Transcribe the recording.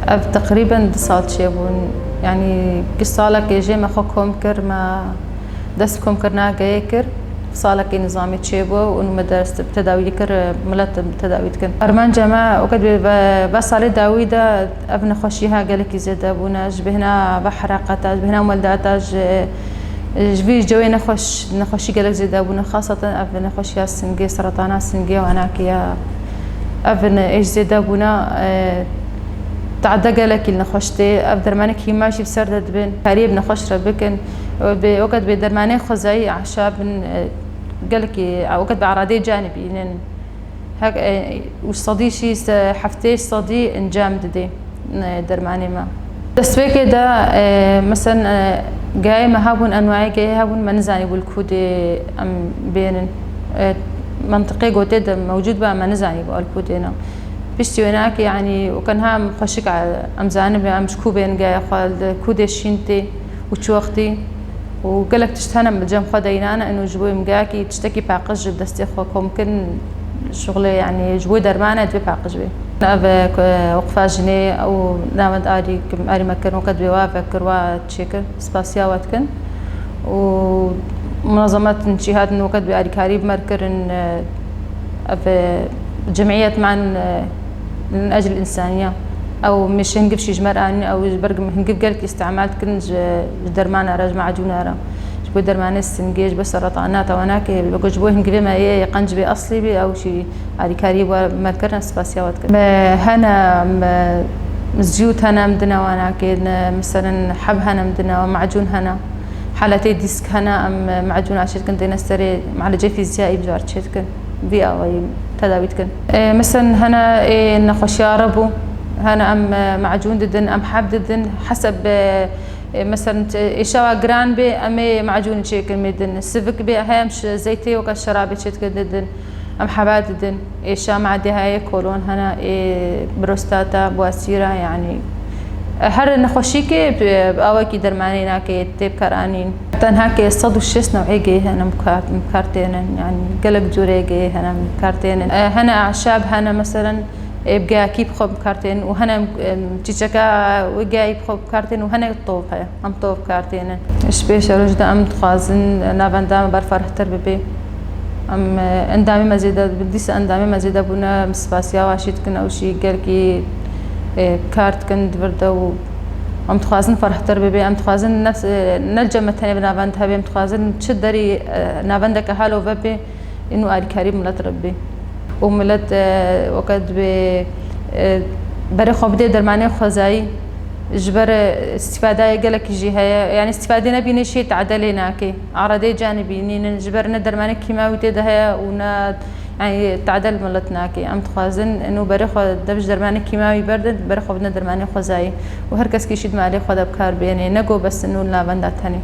اف تقريبا 2 سال شيبون يعني قصالك يجي ما خوكم كر ما دستكم كرنا جايكر صالك نظامي تشيبو وانه مدرسة تداوي كر ملت تداوي كن ارمان جماعة وقد بس على داويدا ابن خشيها قالك زيد ابونا جبهنا بحرقة جبهنا مولداتاج جبي جوي نخشي قالك زيد ابونا خاصة ابن خشيها السنجي سرطانات السنجي وانا كيا ابن ايش زيد ابونا تعدى قالك النخشتي ابدرمانك هي ماشي بسردة بن قريب نخش ربكن وقت بدرماني خزعي عشاب قالك وقت بعرادي جانبي هك وش صدي شي حفتيش صدي انجامد دي درماني ما تسوي كده مثلا جاي ما هابون انواعي جاي هابون ما نزاني بالكودي ام بين منطقي قوتي موجود بقى ما نزاني بالكودينا بيشتي هناك يعني وكان هم خشك على امزانب ام شكو بين جاي خال كودي شينتي وتشوختي وقالك تشتهنا من جنب خدينا أنا إنه جبوي مجاكي تشتكي بعقج بدستي خوك ممكن شغلي يعني جبوي درمانة تبي بعقج بي نافك وقفة جنيه أو نامد آري كم آري مكان وقت بيوافق كروا تشيكر سباسيا واتكن ومنظمات انشهاد إنه وقت بآري كاريب مركر إن جمعية معن من أجل الإنسانية او مش هنجيب شي جمراني او برق هنجيب قالك استعملت كنج درمانه راج معجونه جبو درمانه السنجيج بس سرطانات واناك بجبوه هنجيب ما يقنج اصلي بي او شي على كاريب ومركرنا سباسيات هنا مزيوت هنا مدنا واناك مثلا حب هنا مدنا ومعجون هنا حالتي ديسك هنا ام معجون عشان كنت نستري معالجه فيزيائي بجار شتكن بي او تداويتكن مثلا هنا نخش يا ربو هنا ام معجون ددن ام حب ددن حسب مثلا اشوا جران بي ام معجون شيكل مدن سيفك بي هامش زيتي وك الشراب شيكل ددن ام حبات ددن اشا معدي هاي كولون هنا بروستاتا بواسيرا يعني هر نخشيكي باوكي درماني ناكي تيب كرانين تنهاكي صدو الشيس نوعي جي هنا مكارتين يعني قلق جوري جي هنا مكارتين هنا اعشاب هنا مثلا بقى كيب خب كارتين وهنا تيجاكا وجاي بخب كارتين وهنا الطوفة أم طوف كارتين إيش بيش رجدا أم تخازن نافن دام برفرح تربي أم أندامي مزيدة بديس أندامي مزيدة بنا مسباسيا وعشيت كنا أو شيء قال كي كارت كند بردا أم تخازن فرح تربي أم تخازن نفس نلجم الثاني بنافن تهبي أم تخازن تشدري نافن دك حاله وببي إنه آل كريم لا تربي وملت وقت بري خبدي درماني خزاي جبر استفادة قالك يجي هي يعني استفادة نبي شيء تعدلي ناكي عرضي جانبي جبرنا درماني كيماوي تدها ونا يعني تعدل ملتناكي ام تخازن انه بري خو دبش درماني كيماوي برد بري خبدنا درماني خزاي وهر كس كيشد مالي خد بكار بيني نقو بس انه لا بندات ثاني